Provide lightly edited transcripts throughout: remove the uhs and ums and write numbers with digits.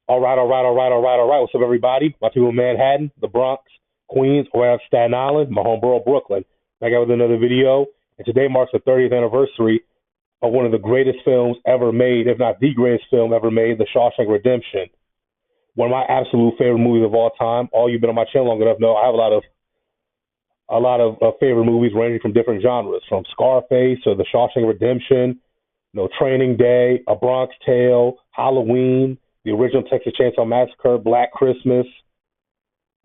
All right. What's up, everybody? My people in Manhattan, the Bronx, Queens, or out Staten Island, my home borough, Brooklyn. Back out with another video, and today marks the 30th anniversary of one of the greatest films ever made, if not the greatest film ever made, The Shawshank Redemption. One of my absolute favorite movies of all time. All you've been on my channel long enough know I have a lot of favorite movies ranging from different genres, from Scarface to The Shawshank Redemption, Training Day, A Bronx Tale, Halloween, the original Texas Chainsaw Massacre, Black Christmas,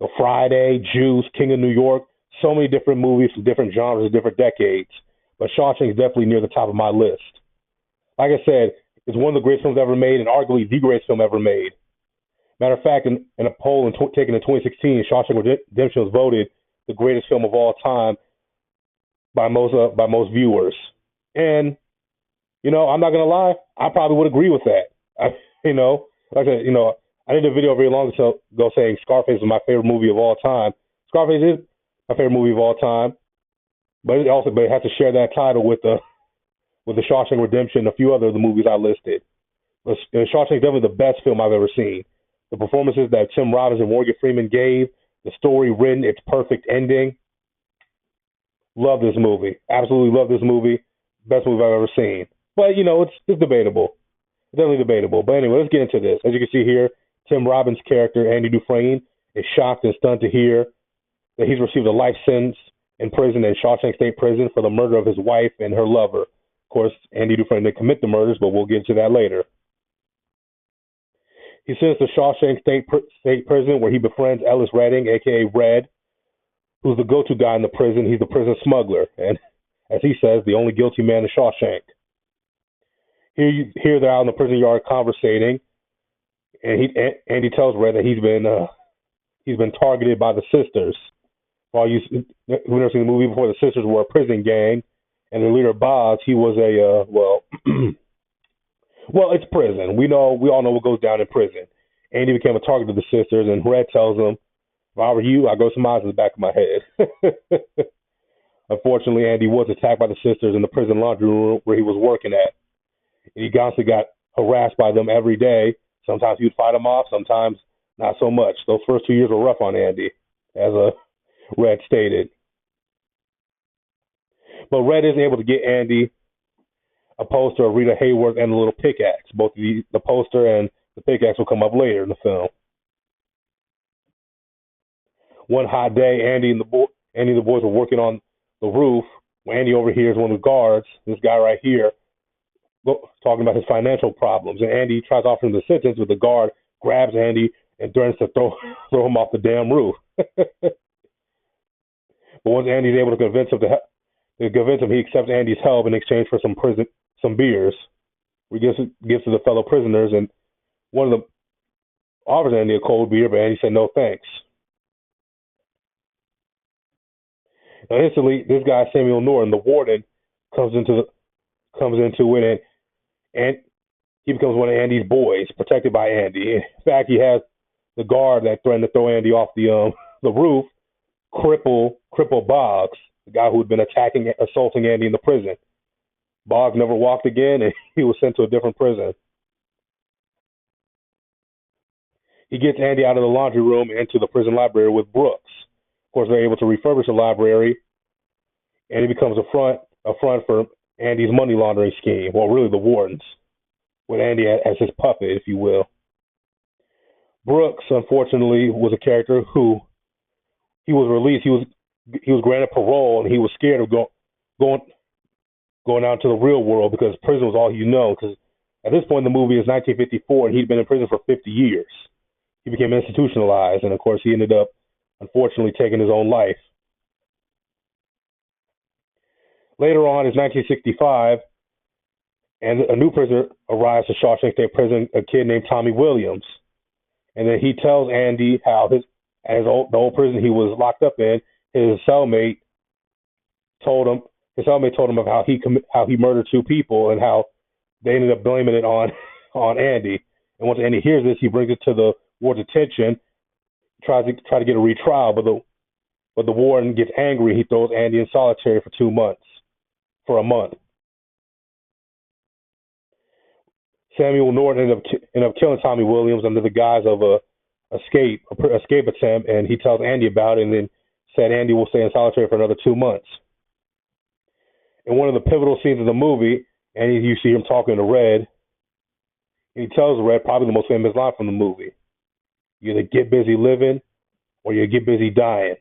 The Friday, Juice, King of New York. So many different movies from different genres, different decades. But Shawshank is definitely near the top of my list. Like I said, it's one of the greatest films ever made and arguably the greatest film ever made. Matter of fact, in a poll taken in 2016, Shawshank Redemption was voted the greatest film of all time by most viewers. And I'm not gonna lie, I probably would agree with that. Like I said, I did a video very long ago saying Scarface is my favorite movie of all time. Scarface is my favorite movie of all time, but it has to share that title with the Shawshank Redemption and a few other of the movies I listed. But Shawshank is definitely the best film I've ever seen. The performances that Tim Robbins and Morgan Freeman gave, the story written, its perfect ending. Love this movie. Absolutely love this movie. Best movie I've ever seen. But it's debatable. Definitely debatable. But anyway, let's get into this. As you can see here, Tim Robbins' character, Andy Dufresne, is shocked and stunned to hear that he's received a life sentence in prison in Shawshank State Prison for the murder of his wife and her lover. Of course, Andy Dufresne didn't commit the murders, but we'll get into that later. He's sentenced to Shawshank State Prison, where he befriends Ellis Redding, a.k.a. Red, who's the go-to guy in the prison. He's the prison smuggler, and as he says, the only guilty man in Shawshank. Here they're out in the prison yard conversating, and Andy tells Red that he's been targeted by the sisters. For you who've never seen the movie before, the sisters were a prison gang, and their leader Boggs, he was well, it's prison. We all know what goes down in prison. Andy became a target of the sisters, and Red tells him, "If I were you, I'd go some eyes in the back of my head." Unfortunately, Andy was attacked by the sisters in the prison laundry room where he was working at. He constantly got harassed by them every day. Sometimes he would fight them off, sometimes not so much. Those first 2 years were rough on Andy, as Red stated. But Red is able to get Andy a poster of Rita Hayworth and a little pickaxe. Both the poster and the pickaxe will come up later in the film. One hot day, Andy and the boys were working on the roof when Andy overhears one of the guards, this guy right here, talking about his financial problems. And Andy tries offering him the sentence, but the guard grabs Andy and threatens to throw him off the damn roof. But once Andy's able to convince him, he accepts Andy's help in exchange for some beers. He gives to the fellow prisoners, and one of them offers Andy a cold beer, but Andy said no thanks. Now instantly, this guy Samuel Norton, the warden, comes into it, and he becomes one of Andy's boys, protected by Andy. In fact, he has the guard that threatened to throw Andy off the roof cripple Boggs, the guy who had been assaulting Andy in the prison. Boggs never walked again, and he was sent to a different prison. He gets Andy out of the laundry room and into the prison library with Brooks. Of course, they're able to refurbish the library, and it becomes a front for Andy's money laundering scheme. Well, really the warden's, with Andy as his puppet, if you will. Brooks, unfortunately, was a character who he was released. He was granted parole, and he was scared of going out to the real world because prison was all he knew. Because at this point in the movie is 1954, and he'd been in prison for 50 years. He became institutionalized, and of course, he ended up, unfortunately, taking his own life. Later on, it's 1965, and a new prisoner arrives to Shawshank State Prison, a kid named Tommy Williams. And then he tells Andy how the old prison he was locked up in, his cellmate told him of how he murdered two people and how they ended up blaming it on Andy. And once Andy hears this, he brings it to the warden's attention, tries to get a retrial, but the warden gets angry. He throws Andy in solitary for a month. Samuel Norton ended up killing Tommy Williams under the guise of a escape attempt, and he tells Andy about it, and then said Andy will stay in solitary for another 2 months. In one of the pivotal scenes of the movie, and you see him talking to Red, and he tells Red probably the most famous line from the movie: "You either get busy living, or you get busy dying."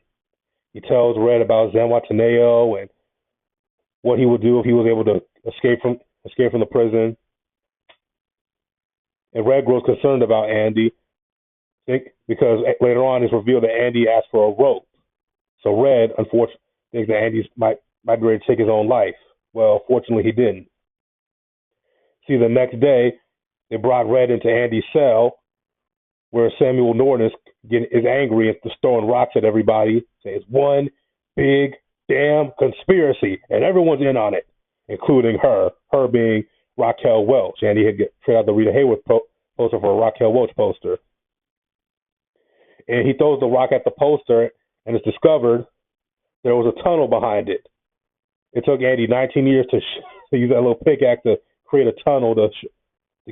He tells Red about Zanwataneo and what he would do if he was able to escape from the prison. And Red grows concerned about Andy because later on it's revealed that Andy asked for a rope. So Red, unfortunately, thinks that Andy might be ready to take his own life. Well, fortunately, he didn't. See, the next day, they brought Red into Andy's cell, where Samuel Norton is angry and just throwing rocks at everybody, saying it's one big damn conspiracy, and everyone's in on it, including her being Raquel Welch. Andy had tried out the Rita Hayworth poster for a Raquel Welch poster. And he throws the rock at the poster, and it's discovered there was a tunnel behind it. It took Andy 19 years to use that little pickaxe to create a tunnel to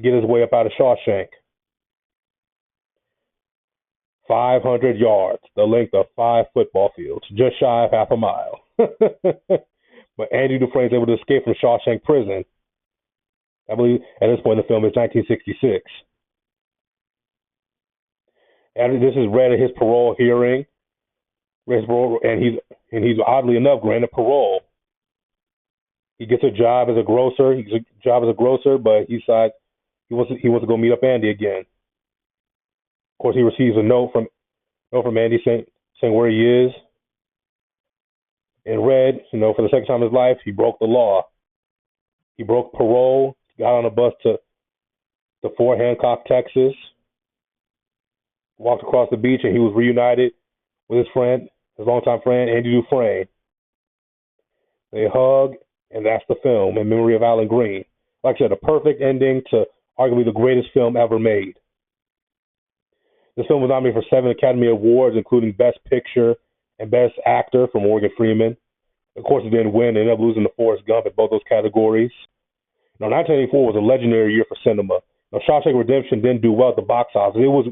get his way up out of Shawshank. 500 yards, the length of 5 football fields, just shy of half a mile. But Andy Dufresne is able to escape from Shawshank prison. I believe at this point in the film it's 1966. And this is Red at his parole hearing. And he's oddly enough granted parole. He gets a job as a grocer. But he decides he wants to go meet up Andy again. Of course, he receives a note from Andy saying where he is. And Red, for the second time in his life, he broke the law. He broke parole, got on a bus to Fort Hancock, Texas, walked across the beach, and he was reunited with his longtime friend, Andy Dufresne. They hug, and that's the film, in memory of Alan Green. Like I said, a perfect ending to arguably the greatest film ever made. This film was nominated for 7 Academy Awards, including Best Picture and Best Actor for Morgan Freeman. Of course, it didn't win. It ended up losing to Forrest Gump in both those categories. 1984 was a legendary year for cinema. Shawshank Redemption didn't do well at the box office. It was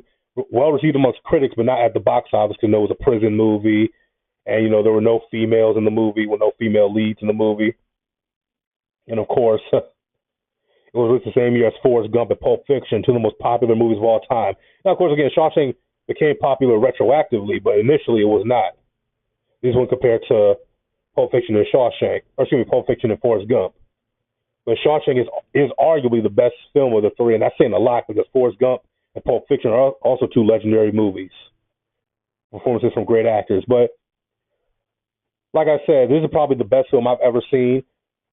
well received amongst critics, but not at the box office because it was a prison movie, and there were no females in the movie, with no female leads in the movie. And of course, it was released the same year as Forrest Gump and Pulp Fiction, 2 of the most popular movies of all time. Now, of course, again, Shawshank became popular retroactively, but initially it was not. This one compared to Pulp Fiction and Pulp Fiction and Forrest Gump. But Shawshank is arguably the best film of the 3, and that's saying a lot because Forrest Gump and Pulp Fiction are also 2 legendary movies. Performances from great actors. But like I said, this is probably the best film I've ever seen.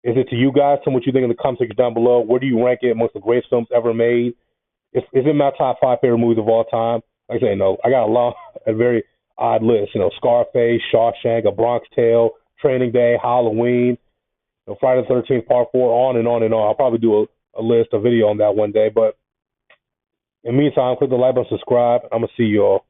Is it to you guys? Tell me what you think in the comment section down below. Where do you rank it amongst the greatest films ever made? Is it my top 5 favorite movies of all time? Like I say, no. I got a very odd list. Scarface, Shawshank, A Bronx Tale, Training Day, Halloween, Friday the 13th, Part 4, on and on and on. I'll probably do a video on that one day. But in the meantime, click the like button, subscribe. I'm going to see you all.